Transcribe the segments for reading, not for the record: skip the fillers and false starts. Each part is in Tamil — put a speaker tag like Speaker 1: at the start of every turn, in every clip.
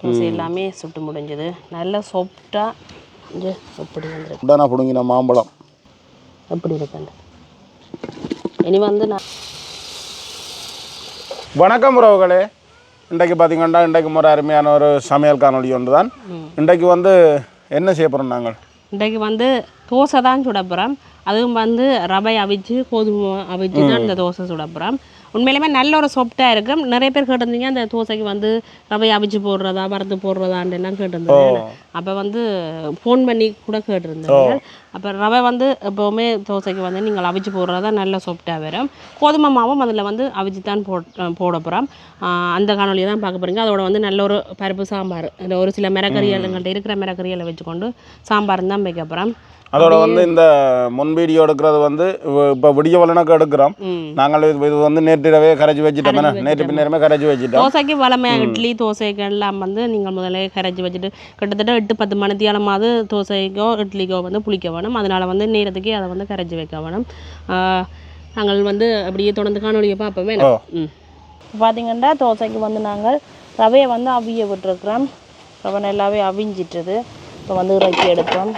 Speaker 1: தோசை எல்லாமே சுட்டு முடிஞ்சது. நல்லா சாஃப்டாக எப்படி வந்துருக்கு
Speaker 2: உடனே பிடுங்கின மாம்பழம்
Speaker 1: எப்படி இருக்குண்டு. இனி வந்து நான்
Speaker 2: வணக்கம் உறவுகளே. இன்றைக்கு பார்த்தீங்கன்னா இன்றைக்கு ஒரு அருமையான ஒரு சமையல் காணொலி ஒன்று தான். இன்றைக்கு வந்து என்ன செய்ய போகிறோம் நாங்கள்?
Speaker 1: இன்றைக்கு வந்து தோசை தான் சுட போகிறோம். அதுவும் வந்து ரவை அவிச்சு கோதுமை அவிச்சு தான் இந்த தோசை சுட போகிறோம். உண்மையிலுமே நல்ல ஒரு சாஃப்டாக இருக்கும். நிறைய பேர் கேட்டிருந்தீங்க அந்த தோசைக்கு வந்து ரவை அவிச்சு போடுறதா வறுத்து போடுறதான்னு எல்லாம் கேட்டிருந்தேன். அப்போ வந்து ஃபோன் பண்ணி கூட கேட்டிருந்தாங்க. அப்போ ரவை வந்து எப்போவுமே தோசைக்கு வந்து நீங்கள் அவிச்சு போடுறதா நல்ல சாஃப்டாக வரும். கோதுமை மாவும் அதில் வந்து அவிச்சு தான் போட போகிறோம். அந்த காணொலியை தான் பார்க்க போகிறீங்க. அதோட வந்து நல்ல ஒரு பருப்பு சாம்பார், அந்த ஒரு சில மிரக்கறிகள்கிட்ட இருக்கிற மிரக்கறிகளை வச்சுக்கொண்டு சாம்பார் தான் வைக்க போகிறோம்.
Speaker 2: அதோட வந்து இந்த முன் வீடியோ எடுக்கிறது வந்து இப்போ விடிய வளனுக்கு எடுக்கிறோம். நாங்கள் இது வந்து நேற்றிரவே கரைச்சி வச்சுட்டோம். நேற்று பின்னேரமே கரைச்சி வச்சுட்டோம்.
Speaker 1: தோசைக்கு வளமையாக இட்லி தோசைக்கு எல்லாம் வந்து நீங்கள் முதல்ல கரைச்சி வச்சுட்டு கிட்டத்தட்ட 8-10 மணித்தியாலமாவது தோசைக்கோ இட்லிக்கோ வந்து புளிக்க வேணும். அதனால் வந்து நேரத்துக்கு அதை வந்து கரைச்சி வைக்க வேணும். நாங்கள் வந்து அப்படியே தொடர்ந்து காணொலியை பார்ப்போமே. பார்த்திங்கன்னா தோசைக்கு வந்து நாங்கள் ரவையை வந்து அவிய விட்டுருக்குறோம். ரவை நல்லாவே அவிஞ்சிட்டுது. இப்போ வந்து இறக்கி எடுப்போம்.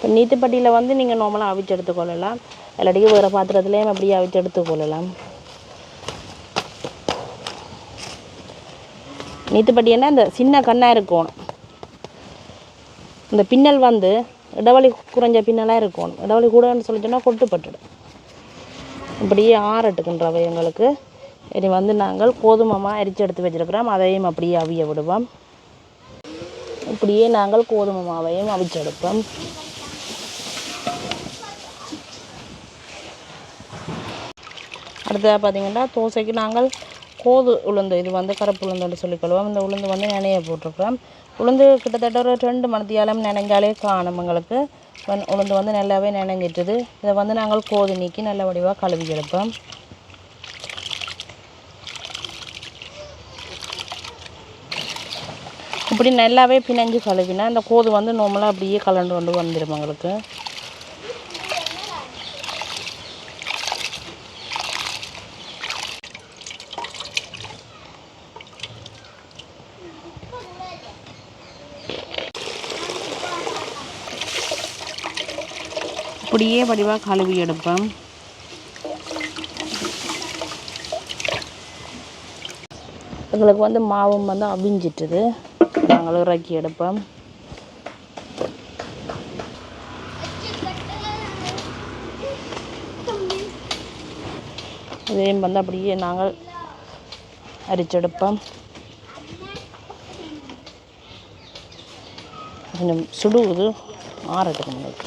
Speaker 1: இப்போ நீத்துப்பட்டியில் வந்து நீங்கள் நார்மலாக அவிச்சு எடுத்துக்கொள்ளலாம். இல்லாட்டிக்கு வேறு பாத்திரத்துலேயும் அப்படியே அவிச்சு எடுத்துக்கொள்ளலாம். நீத்துப்பட்டின்னா இந்த சின்ன கண்ணாக இருக்கணும். இந்த பின்னல் வந்து இடவழி குறைஞ்ச பின்னலாக இருக்கணும். இடவழி கூடன்னு சொல்லிட்டோன்னா கொட்டுப்பட்டுடும். இப்படியே ஆறட்டுக்குன்றவை எங்களுக்கு. இனி வந்து நாங்கள் கோதுமை அரிச்சு எடுத்து வச்சுருக்கிறோம். அதையும் அப்படியே அவிய விடுவோம். இப்படியே நாங்கள் கோதுமை மாவையும் அவிச்செடுப்போம். அடுத்ததாக பார்த்திங்கன்னா தோசைக்கு நாங்கள் உளுந்து, இது வந்து கருப்பு உளுந்துன்னு சொல்லிக்கொள்வோம். இந்த உளுந்து வந்து நினைய போட்டிருக்கிறோம். உளுந்து கிட்டத்தட்ட ஒரு 2 மணித்தியாலம் நினைஞ்சாலே காணும் எங்களுக்கு. உளுந்து வந்து நல்லாவே நினைஞ்சிட்டுது. இதை வந்து நாங்கள் கோது நீக்கி நல்ல வடிவாக கழுவி எடுப்போம். இப்படி நல்லாவே பிணைஞ்சு கழுவினா இந்த கோது வந்து நார்மலாக அப்படியே கலண்டு கொண்டு வந்துடும் எங்களுக்கு. இப்படியே வடிவாக கழுவி எடுப்போம். எங்களுக்கு வந்து மாவும் வந்து அவிஞ்சிட்டுது. நாங்கள் இறக்கி எடுப்போம். இதையும் வந்து அப்படியே நாங்கள் அரிச்செடுப்போம். கொஞ்சம் சுடுவது ஆறட்டுக்கு முன்னாடி.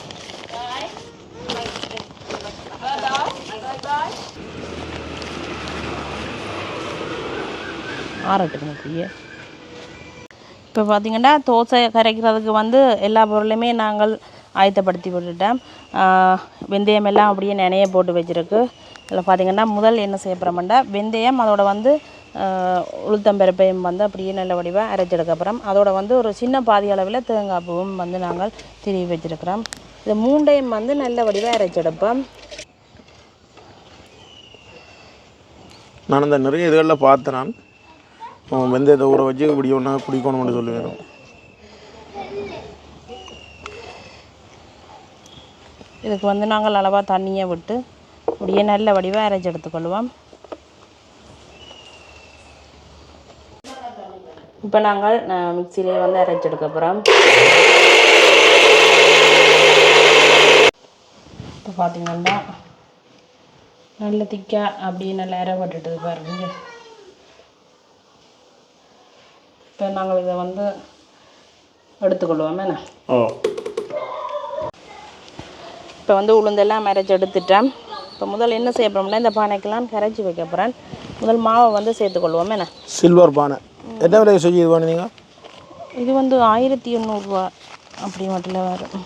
Speaker 1: ஆறட்டுக்கு அப்படியே. இப்போ பார்த்திங்கன்னா தோசை கரைக்கிறதுக்கு வந்து எல்லா பொருளையுமே நாங்கள் ஆயத்தப்படுத்தி விட்டுட்டேன். வெந்தயம் எல்லாம் அப்படியே நினைய போட்டு வச்சுருக்கு. இதில் பார்த்திங்கன்னா முதல் என்ன செய்ய போகிறோம்னா வெந்தயம், அதோட வந்து உளுத்தம்பருப்பையும் வந்து அப்படியே நல்ல வடிவாக அரைச்செடுக்கப்புறம் அதோட வந்து ஒரு சின்ன பாதி அளவில் தேங்காய் பூவும் வந்து நாங்கள் திருவி வச்சுருக்கிறோம். இது 3யும் வந்து நல்ல வடிவாக அரைச்செடுப்போம்.
Speaker 2: நான் இந்த நிறைய இதுகளில் பார்த்தேன். நான் வெந்தயத்தை ஊற வச்சு இப்படி ஒன்றா குடிக்கணும்னு சொல்லுவேன்.
Speaker 1: இதுக்கு வந்து நாங்கள் அளவாக தண்ணியை விட்டு அப்படியே நல்ல வடிவாக அரைச்சி எடுத்துக்கொள்வோம். இப்போ நாங்கள் மிக்சியிலே வந்து அரைச்சி எடுக்க போகிறோம். இப்போ பார்த்திங்கன்னா நல்ல திக்காக அப்படியே நல்லா அரைப்பட்டுட்டு பாருங்க. இப்போ நாங்கள் இதை வந்து எடுத்துக்கொள்வோம். என்ன இப்போ வந்து உளுந்தெல்லாம் அரைச்சி எடுத்துட்டேன். இப்போ முதல் என்ன செய்ய போகிறோம்னா இந்த பானைக்கெல்லாம் கரைச்சி வைக்க போகிறேன். முதல் மாவை வந்து சேர்த்துக்கொள்வோம். என்ன
Speaker 2: சில்வர் பானை என்ன விலை சொல்லி இது பண்ணுவீங்க?
Speaker 1: இது வந்து 1800 ரூபா அப்படி மட்டும் வரும்.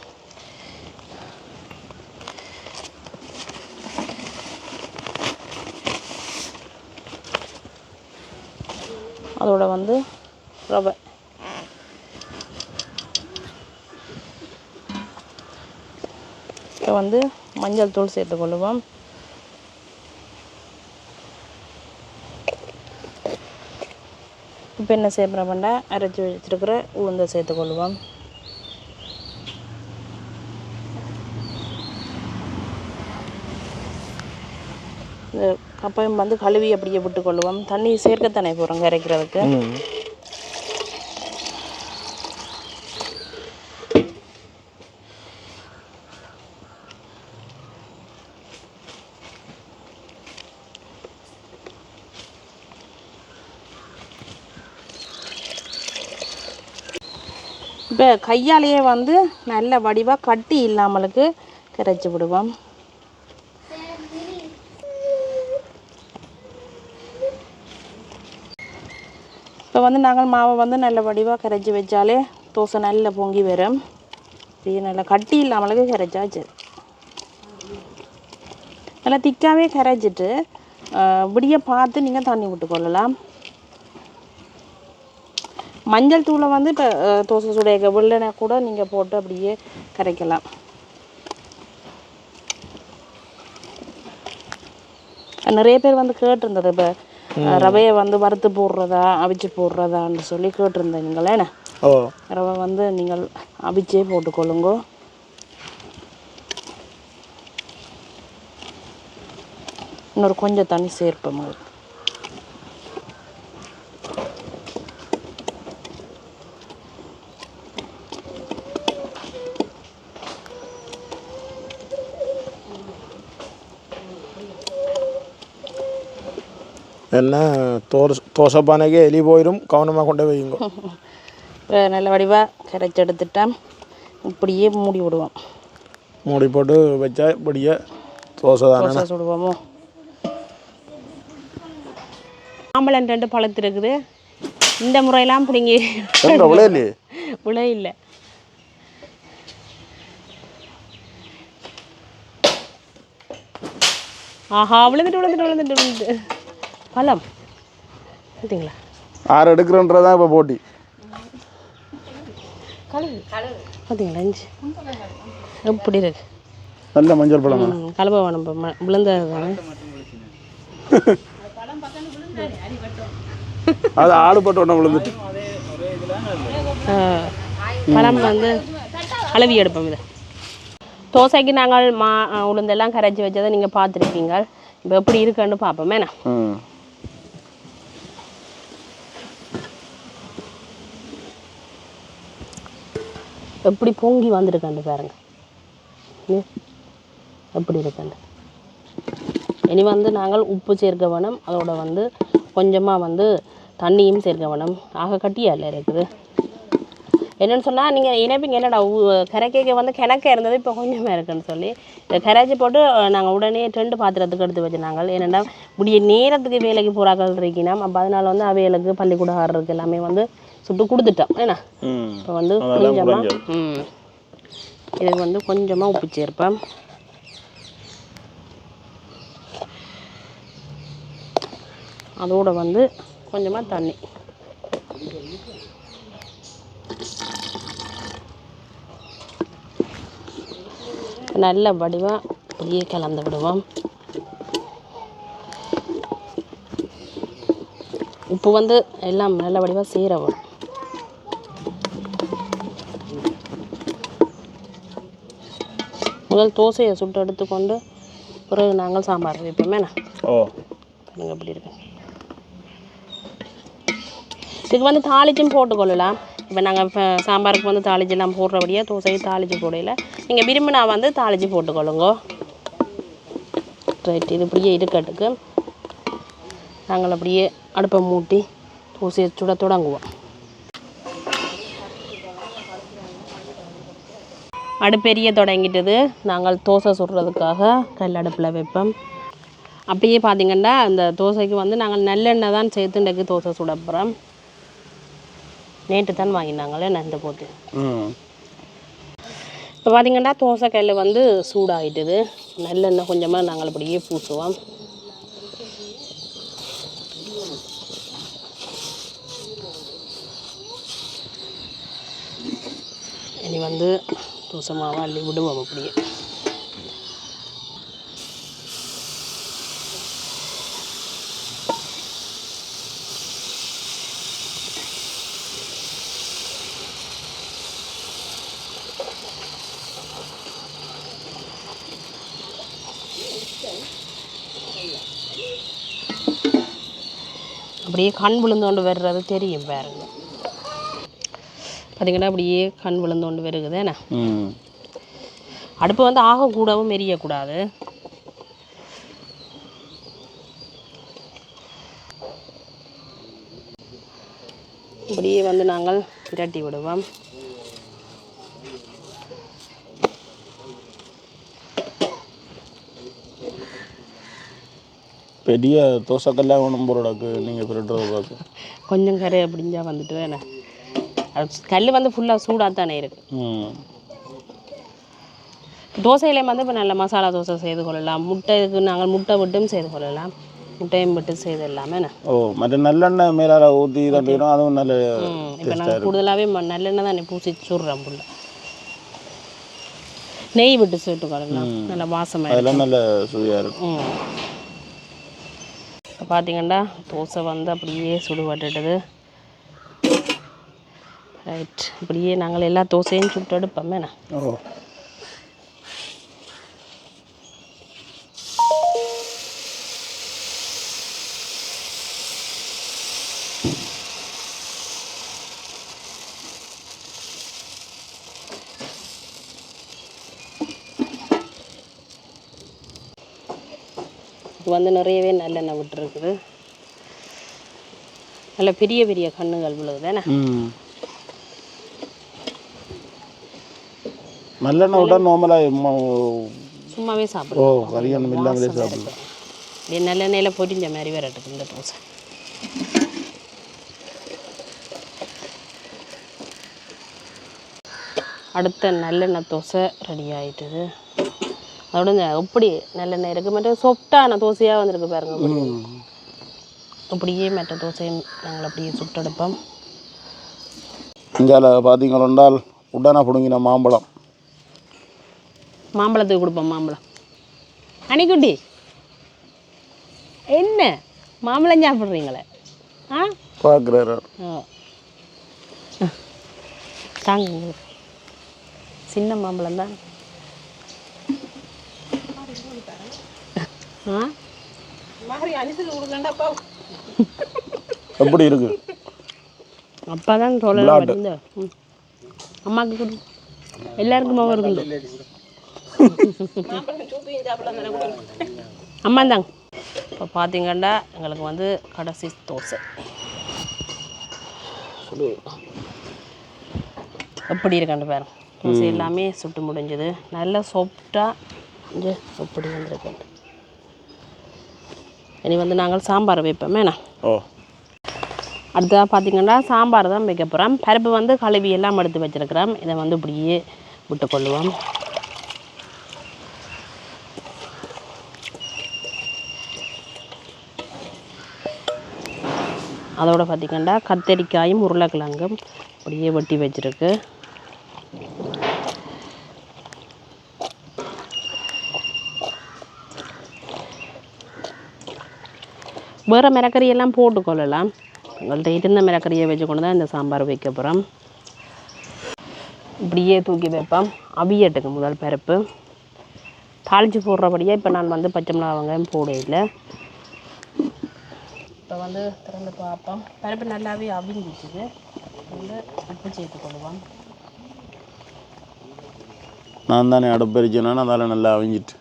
Speaker 1: அதோட வந்து ரவை இப்போ வந்து மஞ்சள் தூள் சேர்த்துக்கொள்ளுவோம்.
Speaker 3: இப்போ என்ன செய்யப்படுறோம்னா அரைச்சி வச்சுருக்கிற உளுந்தை சேர்த்துக்கொள்வோம். இந்த கப்பையும் வந்து கழுவி அப்படியே விட்டுக்கொள்வோம். தண்ணி சேர்க்கத்தானே போகிறோம் கரைக்கிறதுக்கு. இப்போ கையாலேயே வந்து நல்ல வடிவாக கட்டி இல்லாமலுக்கு கரைச்சி விடுவோம். இப்போ வந்து நாங்கள் மாவை வந்து நல்ல வடிவாக கரைச்சி வச்சாலே தோசை நல்லா பொங்கி வரும். இப்படியே நல்லா கட்டி இல்லாமலுக்கு கரைச்சாச்சு. நல்லா திக்காகவே கரைச்சிட்டு விடிய பார்த்து நீங்கள் தண்ணி விட்டுக்கொள்ளலாம். மஞ்சள் தூளை வந்து இப்போ தோசை சுடைய வெள்ளனை கூட நீங்கள் போட்டு அப்படியே கரைக்கலாம். நிறைய பேர் வந்து கேட்டிருந்தது இப்போ ரவையை வந்து வறுத்து போடுறதா அவிச்சு போடுறதான்னு சொல்லி கேட்டிருந்தீங்களே. ரவை வந்து நீங்கள் அவிச்சே போட்டுக்கொள்ளுங்க. இன்னொரு கொஞ்சம் தண்ணி சேர்ப்போம்.
Speaker 4: என்ன தோசை பானைக்கு எலி போயிடும், கவனமாக கொண்டு வைங்க.
Speaker 3: நல்ல வடிவாக கரைச்சி எடுத்துட்டேன். இப்படியே மூடி விடுவோம்.
Speaker 4: மூடி போட்டு வச்சா இப்படியே தோசை தானே
Speaker 3: சுடுவோமோ.
Speaker 1: மாம்பழம் 2 பழத்து இருக்குது. இந்த முறையெல்லாம் பிடிங்கி விலை இல்லை. ஆஹா விழுந்துட்டு பழம் பார்த்தீங்களா?
Speaker 2: 6 எடுக்கிறன்றதான் இப்போ போட்டி.
Speaker 1: பார்த்தீங்களா இஞ்சி எப்படி இருக்கு?
Speaker 2: நல்ல மஞ்சள் பழம்
Speaker 1: கலப்பை வேணும். விழுந்தது தானே
Speaker 2: அது ஆடு போட்டு ஒன்று விழுந்துட்டு.
Speaker 1: பழம் வந்து அளவி எடுப்போம். இதை தோசைக்கு நாங்கள் உளுந்தெல்லாம் கரைச்சி வச்சதை நீங்கள் பார்த்துருக்கீங்க. இப்போ எப்படி இருக்குன்னு பார்ப்போம். ஏன்னா எப்படி பொங்கி வந்துருக்காண்டு பாருங்க. எப்படி இருக்காண்டு. இனி வந்து நாங்கள் உப்பு சேர்க்க வேணும். அதோட வந்து கொஞ்சமாக வந்து தண்ணியும் சேர்க்க வேணும். ஆக கட்டியா இல்லை இருக்குது. என்னென்னு சொன்னால் நீங்கள் இணைப்பிங்க என்னடா கரைக்க வந்து கிணக்க இருந்தது இப்போ கொஞ்சமாக இருக்குன்னு சொல்லி இதை கரைச்சி போட்டு நாங்கள் உடனே 2 பாத்திரத்துக்கு எடுத்து வச்சு நாங்கள் என்னென்னா முடிய நேரத்துக்கு வேலைக்கு போகிறாக்கள் இருக்கீங்கன்னா அப்போ அதனால் வந்து அவைகளுக்கு பள்ளிக்கூடம் ஆடுறதுக்கு எல்லாமே வந்து சுட்டு கொடுத்துட்டோம். ஏன்னா இப்போ வந்து கொஞ்சமாக இதுக்கு வந்து கொஞ்சமாக உப்பு சேர்ப்பேன். அதோடு வந்து கொஞ்சமாக தண்ணி. நல்ல வடிவாக அப்படியே கலந்து விடுவோம். உப்பு வந்து எல்லாம் நல்ல வடிவாக சேரவும். முதல் தோசையை சுட்டு எடுத்துக்கொண்டு பிறகு நாங்கள் சாம்பார் வைப்போமே. நீங்கள் எப்படி இருக்கு? இதுக்கு வந்து தாளிச்சும் போட்டுக்கொள்ளலாம். இப்போ நாங்கள் இப்போ சாம்பாருக்கு வந்து தாளிச்செல்லாம் போடுறபடியாக தோசைக்கு தாளித்து போடையில் நீங்கள் விரும்பினா வந்து தாளித்து போட்டுக்கொள்ளுங்க. ரைட். இது இப்படியே இருக்கட்டுக்கு நாங்கள் அப்படியே அடுப்பை மூட்டி தோசையை சுட தொடங்குவோம். அடுப்பெரிய தொடங்கிட்டது. நாங்கள் தோசை சுடுறதுக்காக கல் அடுப்பில் வைப்போம். அப்படியே பார்த்திங்கன்னா அந்த தோசைக்கு வந்து நாங்கள் நல்லெண்ணெய் தான் சேர்த்து இன்றைக்கு தோசை சுட போகிறோம். நேற்று தான் வாங்கினாங்களே நண்டு போட்டு. இப்போ பார்த்திங்கன்னா தோசை கல் வந்து சூடாகிட்டுது. நல்லெண்ணெய் கொஞ்சமாக நாங்கள் அப்படியே பூசுவோம். இனி வந்து தோசை மாவை அள்ளி விடுவோம். அப்படியே அப்படியே கண் விழுந்தோண்டு வர்றது தெரியும் பாருங்க. பார்த்தீங்கன்னா அப்படியே கண் விழுந்தோண்டு வருகுது என்ன. அடுப்பு வந்து ஆகக்கூடவும் எரியக்கூடாது. இப்படியே வந்து நாங்கள் விரட்டி விடுவோம்.
Speaker 2: பெரிய தோசைக்கெல்லாம் ஒன்றும் போடுறக்கு நீங்கள் பிரிட்றது பார்க்க
Speaker 1: கொஞ்சம் கரை அப்படிஞ்சா வந்துட்டு என்ன கல் வந்து ஃபுல்லாக சூடாக தானே இருக்குது. தோசையிலையும் வந்து இப்போ நல்ல மசாலா தோசை செய்து கொள்ளலாம். முட்டைக்கு நாங்கள் முட்டை விட்டும் செய்து கொள்ளலாம். முட்டையும் விட்டு செய்து எல்லாமே என்ன.
Speaker 2: மற்ற நல்லெண்ணெய் மேலே ஊற்றி தட்டிடும், அதுவும் நல்ல.
Speaker 1: இப்போ நாங்கள் கூடுதலாகவே நல்லெண்ணெய் தான் பூசி சுடுறோம் புள்ள. நெய் விட்டு சுட்டு கொள்ளலாம், நல்ல வாசமாக
Speaker 2: அதெல்லாம் நல்ல சுவையாக இருக்கும்.
Speaker 1: இப்போ பார்த்தீங்கன்னா தோசை வந்து அப்படியே சுடுபட்டுட்டது. ரைட், இப்படியே நாங்கள் எல்லா தோசையும் சுட்டு எடுப்போமே என்ன. இது வந்து நிறையவே நல்லெண்ணெய் விட்டுருக்குது. நல்ல பெரிய பெரிய கண்ணுகள் விழுது தானே.
Speaker 2: நல்லெண்ணெய் விட்டா நார்மலாக
Speaker 1: சும்மாவே சாப்பிடுவோம்.
Speaker 2: கறியெண்ணெய் இல்லாமலே சாப்பிடுவோம்.
Speaker 1: அப்படியே நல்லெண்ணெயில் பொரிஞ்ச மாதிரி வரட்டுக்கு இந்த தோசை. அடுத்த நல்லெண்ணெய் தோசை ரெடி ஆகிட்டுது. அதோட இந்த எப்படி நல்லெண்ணெய் இருக்குது, மற்ற சொஃப்டான தோசையாக வந்துருக்கு பாருங்க. அப்படியே மற்ற தோசையும் நாங்கள் அப்படியே சுட்டெடுப்போம்.
Speaker 2: இந்தியாவில் பார்த்தீங்கன்னால் உடனே பிடுங்கின
Speaker 1: மாம்பழத்துக்கு கொடுப்போம். மாம்பழம் அணிக்குட்டி என்ன மாம்பழம் சாப்பிட்றீங்களே?
Speaker 2: பார்க்குறாரு
Speaker 1: தாங்க, சின்ன மாம்பழம் தான்.
Speaker 2: எப்படி இருக்கு?
Speaker 1: அப்பா தான் சொல்லலாம். அம்மாவுக்கு கொடு, எல்லாருக்கும் மாவு இருக்கு. அம்மா தாங்க. இப்போ பார்த்தீங்கன்னா எங்களுக்கு வந்து கடைசி தோசை எப்படி இருக்கான்னு பாருங்க. தோசை எல்லாமே சுட்டு முடிஞ்சது. நல்லா சாஃப்டாக இங்கே எப்படி வந்துருக்கு. இனி வந்து நாங்கள் சாம்பார் வைப்போமே என்ன. அடுத்ததாக பார்த்திங்கன்னா சாம்பார் தான் வைக்க போகிறோம். பருப்பு வந்து கழுவி எல்லாம் எடுத்து வச்சுருக்கிறோம். இதை வந்து இப்படியே விட்டுக்கொள்ளுவோம். அதோடு பார்த்திங்கன்னா கத்தரிக்காயும் உருளைக்கிழங்கும் அப்படியே வெட்டி வச்சுருக்கு. வேறு மிளகறியெல்லாம் போட்டுக்கொள்ளலாம். உங்கள்கிட்ட இருந்த மிளகறியை வச்சு கொண்டு தான் இந்த சாம்பார் வைக்க போகிறோம். இப்படியே தூக்கி வைப்போம். அவியட்டுக்கு முதல் பருப்பு தாளித்து போடுறபடியே இப்போ நான் வந்து பச்சை மிளகா வெங்காயம் போட இல்லை. இப்போ வந்து திறந்து பார்ப்போம். பருப்பு நல்லாவே அவிஞ்சிச்சுது. வந்து உப்பு சேர்த்துக்கொள்ளுவோம்.
Speaker 2: நான் தானே அடுப்பறிச்சேன்னா அதனால் நல்லா அவிஞ்சிட்டு.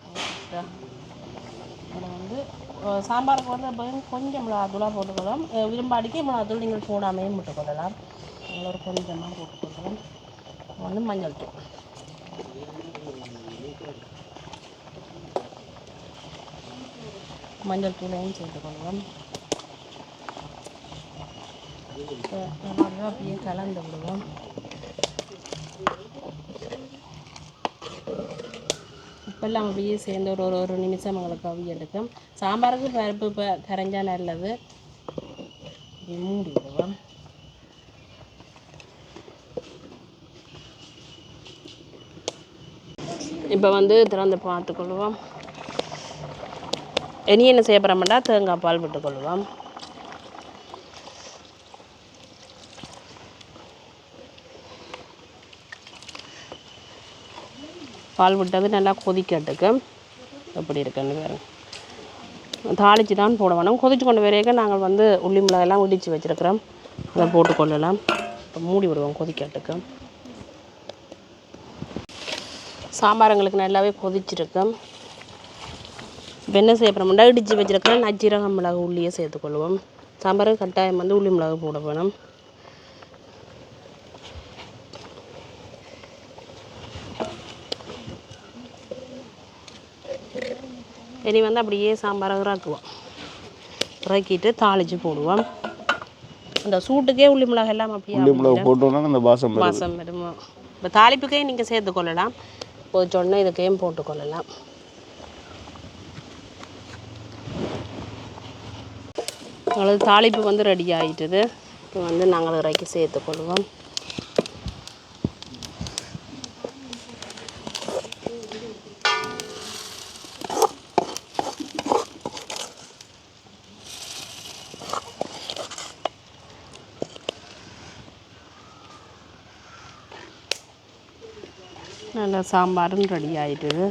Speaker 1: சாம்பாருக்கு வந்து இப்போ கொஞ்சம் மிளகாத்தூளாக போட்டுக்கலாம். விரும்பாடிக்கு மிளகாத்தூள் நீங்கள் போடாமையும் போட்டுக்கொள்ளலாம். ஒரு கொஞ்சமாக போட்டுக்கொள்ளலாம். வந்து மஞ்சள் தூள், மஞ்சள் தூளையும் சேர்த்துக்கொள்வோம். நல்லா அப்படியே கலந்து விடுவோம். இப்போல்லாம் அப்படியே சேர்ந்து ஒரு நிமிஷம் எங்களுக்கு அவிய எடுக்கும். சாம்பாருக்கு பருப்பு இப்போ கரைஞ்சா நல்லது. மூடி விடுவோம். இப்போ வந்து திறந்து பார்த்துக்கொள்வோம். இனி என்ன செய்ய போகிறோம்னா தேங்காய் பால் விட்டுக்கொள்வோம். பால் விட்டது நல்லா கொதிக்கட்டுக்கு எப்படி இருக்குன்னு பாருங்க. தாளித்து தான் போட வேணும். கொதிச்சு கொண்டு வரைக்கும் நாங்கள் வந்து உள்ளி மிளகாயெல்லாம் இடித்து வச்சுருக்கிறோம். அதை போட்டுக்கொள்ளலாம். இப்போ மூடி விடுவோம் கொதிக்கட்டுக்கு. சாம்பார் எங்களுக்கு நல்லாவே கொதிச்சிருக்கோம். இப்போ என்ன செய்ய போகிறோம்னா இடித்து வச்சுருக்கிறோம் நஜ்ஜீரகம் மிளகு உள்ளியை சேர்த்துக்கொள்வோம். சாம்பாருக்கு கட்டாயம் வந்து உள்ளி மிளகு போட வேணும். இனி வந்து அப்படியே சாம்பாரை இறக்குவோம். இறக்கிட்டு தாளித்து போடுவோம். அந்த சூட்டுக்கே உள்ளி மிளகு எல்லாம் அப்படியே
Speaker 2: போட்டோம்னா அந்த வாசம்
Speaker 1: வருமோ. இப்போ தாளிப்புக்கே நீங்கள் சேர்த்துக்கொள்ளலாம். சொன்னால் இதுக்கையும் போட்டுக்கொள்ளலாம். அவ்வளோ தாளிப்பு வந்து ரெடி ஆகிட்டுது. இப்போ வந்து நாங்கள் இறக்கி சேர்த்துக்கொள்வோம். நல்லா சாம்பாரும் ரெடி ஆகிட்டுது.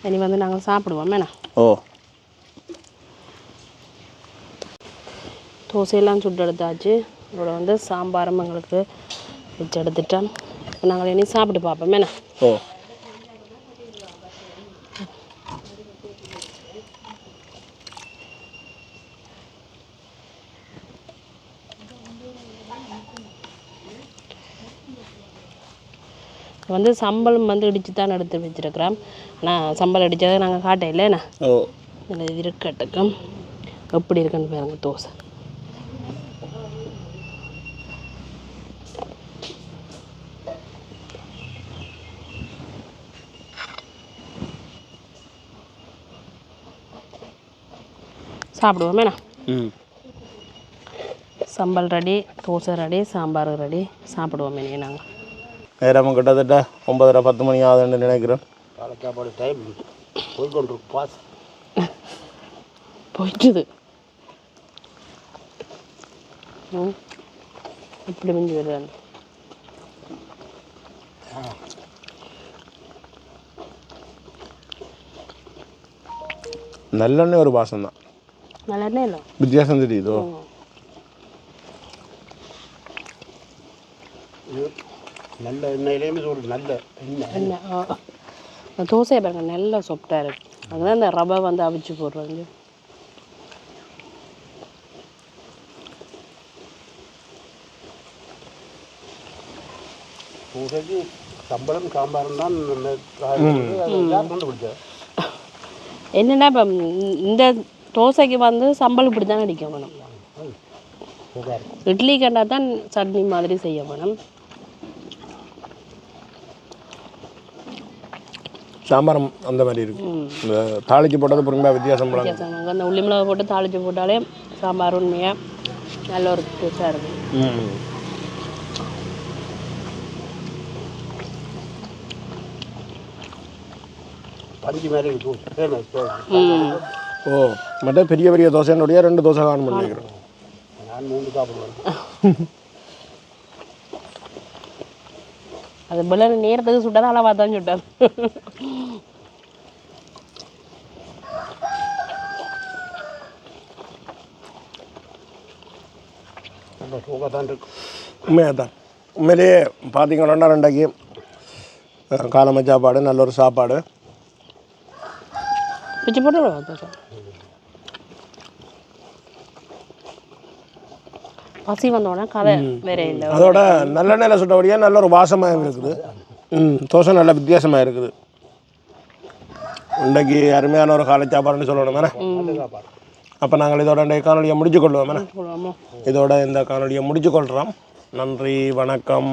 Speaker 1: இனி வந்து நாங்கள் சாப்பிடுவோம். வேணா தோசையெல்லாம் சுட்டு எடுத்தாச்சு. இதோட வந்து சாம்பாரும் எங்களுக்கு வச்சு எடுத்துட்டோம். இப்போ நாங்கள் இனி சாப்பிட்டு பார்ப்போம். வேணா வந்து சம்பளம் வந்து இடித்து தான் எடுத்து வச்சுருக்கிறோம். ஆனால் சம்பளம் அடித்ததை நாங்கள் காட்ட இல்லைண்ணா. இதில் இருக்கட்டுக்கும் எப்படி இருக்குன்னு பாருங்க தோசை. சாப்பிடுவோமேண்ணா. Sambal ready, dosa ready, sambar ready. சாப்பிடுவோமே நாங்கள்.
Speaker 4: நேரம் கிட்டத்தட்ட 9:30-10 மணி ஆகுதுன்னு நினைக்கிறேன்.
Speaker 5: காலை சாப்பாடு டைம் போய்கொண்டிருக்கு. பாஸ்
Speaker 1: போயிட்டுது. இப்படி மிஞ்சி வருது.
Speaker 4: நல்லெண்ணெய் ஒரு வாசம் தான்.
Speaker 1: நல்லெண்ணெய் இல்லை,
Speaker 4: வித்தியாசம் தெரியுதோ.
Speaker 5: நல்ல எண்ணெயிலேயுமே ஒரு நல்ல
Speaker 1: எண்ணெய். தோசையை பாருங்க நல்லா சாஃப்டாக இருக்குது. அதுதான் இந்த ரவை வந்து அவிச்சு போடுறாங்க.
Speaker 5: தோசைக்கு சம்பளம் சாம்பாரும் தான் கண்டுபிடிச்சேன்.
Speaker 1: என்னென்னா இப்போ இந்த தோசைக்கு வந்து சம்பளம் இப்படி தான் அடிக்க வேணும். இட்லி கண்டா தான் சட்னி மாதிரி செய்ய வேணும்.
Speaker 4: சாம்பாரம் அந்த மாதிரி இருக்கு. இந்த தாளிச்சு போட்டது பொறுமையாக வித்தியாசம்
Speaker 1: போடாங்க. அந்த உள்ளி மிளகா போட்டு தாளிச்சு போட்டாலே சாம்பார் உண்மையாக நல்ல ஒரு டேஸ்டாக இருக்கும்.
Speaker 5: பஞ்சு மாதிரி
Speaker 4: மட்டும் பெரிய பெரிய தோசைன்னுடைய 2 தோசை காணும் பண்ணிக்கிறேன்.
Speaker 5: நான் 3 சாப்பிடுவேன்.
Speaker 1: அது போல நேரத்துக்கு சுட்டாதான் அளவாக தான் சுட்டாது.
Speaker 4: உண்மையாக தான். உண்மையிலேயே பார்த்தீங்கன்னா 2க்கு காலமை சாப்பாடு, நல்ல ஒரு சாப்பாடு
Speaker 1: பிச்சு போட்டு பசி வந்தோடனே கதை வேற இல்லை.
Speaker 4: அதோட நல்லெண்ணெயில் சுட்டபடியாக நல்ல ஒரு வாசமாக இருக்குது. தோசை நல்ல வித்தியாசமாக இருக்குது. இன்றைக்கு அருமையான ஒரு காலை சாப்பாடுன்னு சொல்லணும் மேலே. அப்போ நாங்கள் இதோட இந்த காணொலியை முடிச்சு கொள்வோம் மேலே. இதோட இந்த காணொலியை முடிச்சு கொள்கிறோம். நன்றி, வணக்கம்.